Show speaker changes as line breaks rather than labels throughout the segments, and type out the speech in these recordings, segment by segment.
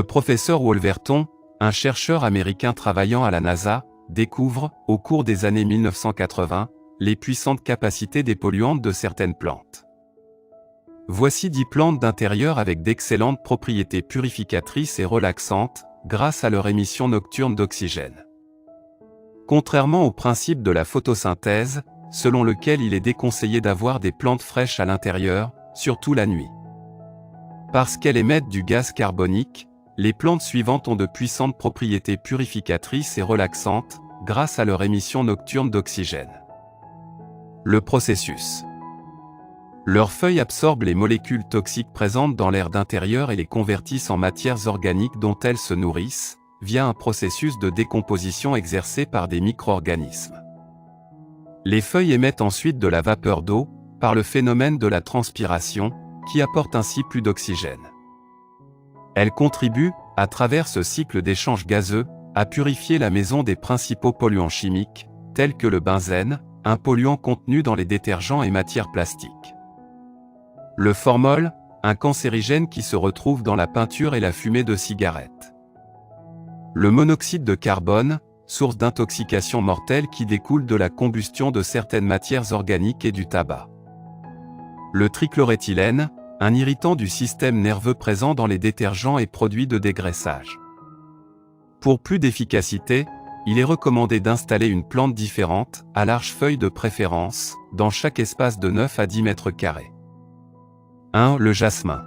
Le professeur Wolverton, un chercheur américain travaillant à la NASA, découvre, au cours des années 1980, les puissantes capacités dépolluantes de certaines plantes. Voici 10 plantes d'intérieur avec d'excellentes propriétés purificatrices et relaxantes, grâce à leur émission nocturne d'oxygène. Contrairement au principe de la photosynthèse, selon lequel il est déconseillé d'avoir des plantes fraîches à l'intérieur, surtout la nuit. Parce qu'elles émettent du gaz carbonique, les plantes suivantes ont de puissantes propriétés purificatrices et relaxantes, grâce à leur émission nocturne d'oxygène. Le processus. Leurs feuilles absorbent les molécules toxiques présentes dans l'air d'intérieur et les convertissent en matières organiques dont elles se nourrissent, via un processus de décomposition exercé par des micro-organismes. Les feuilles émettent ensuite de la vapeur d'eau, par le phénomène de la transpiration, qui apporte ainsi plus d'oxygène. Elles contribuent, à travers ce cycle d'échange gazeux, à purifier la maison des principaux polluants chimiques, tels que le benzène, un polluant contenu dans les détergents et matières plastiques. Le formol, un cancérigène qui se retrouve dans la peinture et la fumée de cigarettes. Le monoxyde de carbone, source d'intoxication mortelle qui découle de la combustion de certaines matières organiques et du tabac. Le trichloréthylène, un irritant du système nerveux présent dans les détergents et produits de dégraissage. Pour plus d'efficacité, il est recommandé d'installer une plante différente, à large feuille de préférence, dans chaque espace de 9 à 10 mètres carrés. 1. Le jasmin.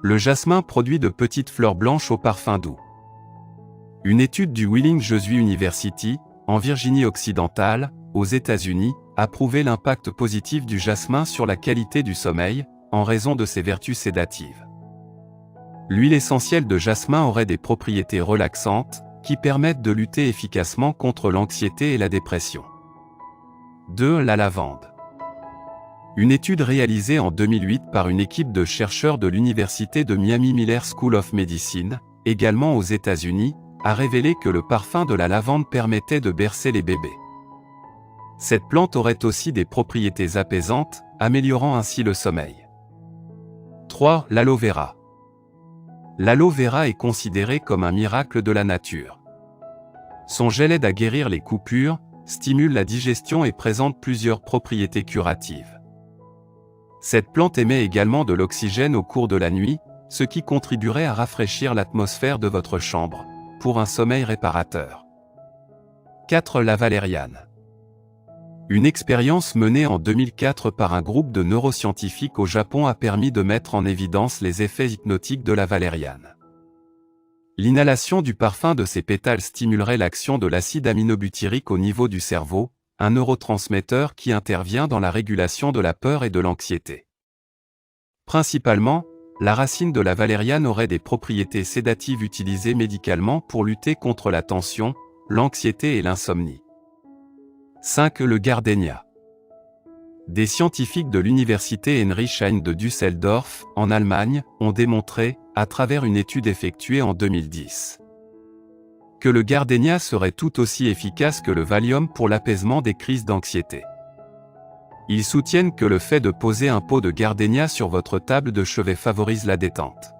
Le jasmin produit de petites fleurs blanches au parfum doux. Une étude du Wheeling Jesuit University, en Virginie-Occidentale, aux États-Unis, a prouvé l'impact positif du jasmin sur la qualité du sommeil, en raison de ses vertus sédatives. L'huile essentielle de jasmin aurait des propriétés relaxantes, qui permettent de lutter efficacement contre l'anxiété et la dépression. 2. La lavande. Une étude réalisée en 2008 par une équipe de chercheurs de l'université de Miami Miller School of Medicine, également aux États-Unis, a révélé que le parfum de la lavande permettait de bercer les bébés. Cette plante aurait aussi des propriétés apaisantes, améliorant ainsi le sommeil. 3. L'aloe vera. L'aloe vera est considéré comme un miracle de la nature. Son gel aide à guérir les coupures, stimule la digestion et présente plusieurs propriétés curatives. Cette plante émet également de l'oxygène au cours de la nuit, ce qui contribuerait à rafraîchir l'atmosphère de votre chambre, pour un sommeil réparateur. 4. La valériane. Une expérience menée en 2004 par un groupe de neuroscientifiques au Japon a permis de mettre en évidence les effets hypnotiques de la valériane. L'inhalation du parfum de ses pétales stimulerait l'action de l'acide aminobutyrique au niveau du cerveau, un neurotransmetteur qui intervient dans la régulation de la peur et de l'anxiété. Principalement, la racine de la valériane aurait des propriétés sédatives utilisées médicalement pour lutter contre la tension, l'anxiété et l'insomnie. 5. Le gardénia. Des scientifiques de l'université Heinrich Heine de Düsseldorf, en Allemagne, ont démontré, à travers une étude effectuée en 2010, que le gardénia serait tout aussi efficace que le Valium pour l'apaisement des crises d'anxiété. Ils soutiennent que le fait de poser un pot de gardénia sur votre table de chevet favorise la détente.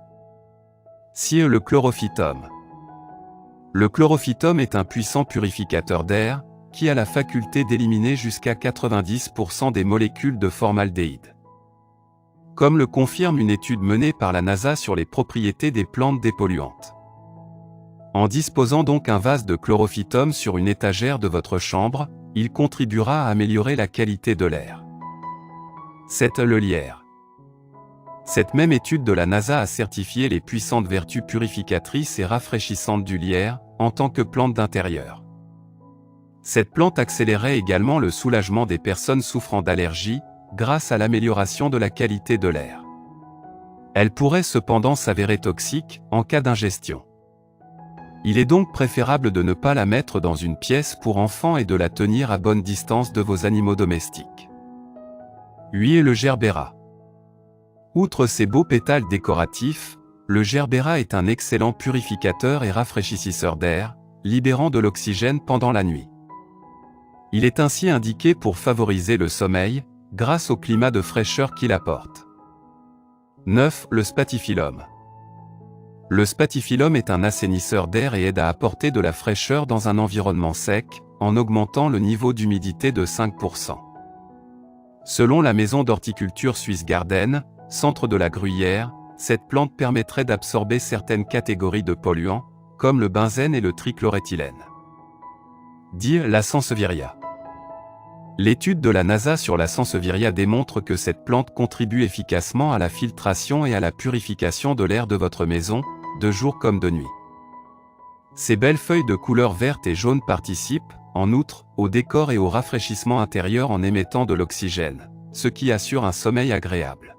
6. Le chlorophytum. Le chlorophytum est un puissant purificateur d'air, qui a la faculté d'éliminer jusqu'à 90% des molécules de formaldéhyde. Comme le confirme une étude menée par la NASA sur les propriétés des plantes dépolluantes. En disposant donc un vase de chlorophytum sur une étagère de votre chambre, il contribuera à améliorer la qualité de l'air. 7. Le lierre. Cette même étude de la NASA a certifié les puissantes vertus purificatrices et rafraîchissantes du lierre, en tant que plante d'intérieur. Cette plante accélérait également le soulagement des personnes souffrant d'allergies, grâce à l'amélioration de la qualité de l'air. Elle pourrait cependant s'avérer toxique, en cas d'ingestion. Il est donc préférable de ne pas la mettre dans une pièce pour enfants et de la tenir à bonne distance de vos animaux domestiques. 8. Le gerbera. Outre ses beaux pétales décoratifs, le gerbera est un excellent purificateur et rafraîchisseur d'air, libérant de l'oxygène pendant la nuit. Il est ainsi indiqué pour favoriser le sommeil, grâce au climat de fraîcheur qu'il apporte. 9. Le spathiphyllum. Le spathiphyllum est un assainisseur d'air et aide à apporter de la fraîcheur dans un environnement sec, en augmentant le niveau d'humidité de 5%. Selon la maison d'horticulture Swiss Garden, centre de la Gruyère, cette plante permettrait d'absorber certaines catégories de polluants, comme le benzène et le trichloréthylène. Dit la Sansevieria. L'étude de la NASA sur la Sansevieria démontre que cette plante contribue efficacement à la filtration et à la purification de l'air de votre maison, de jour comme de nuit. Ses belles feuilles de couleur verte et jaune participent, en outre, au décor et au rafraîchissement intérieur en émettant de l'oxygène, ce qui assure un sommeil agréable.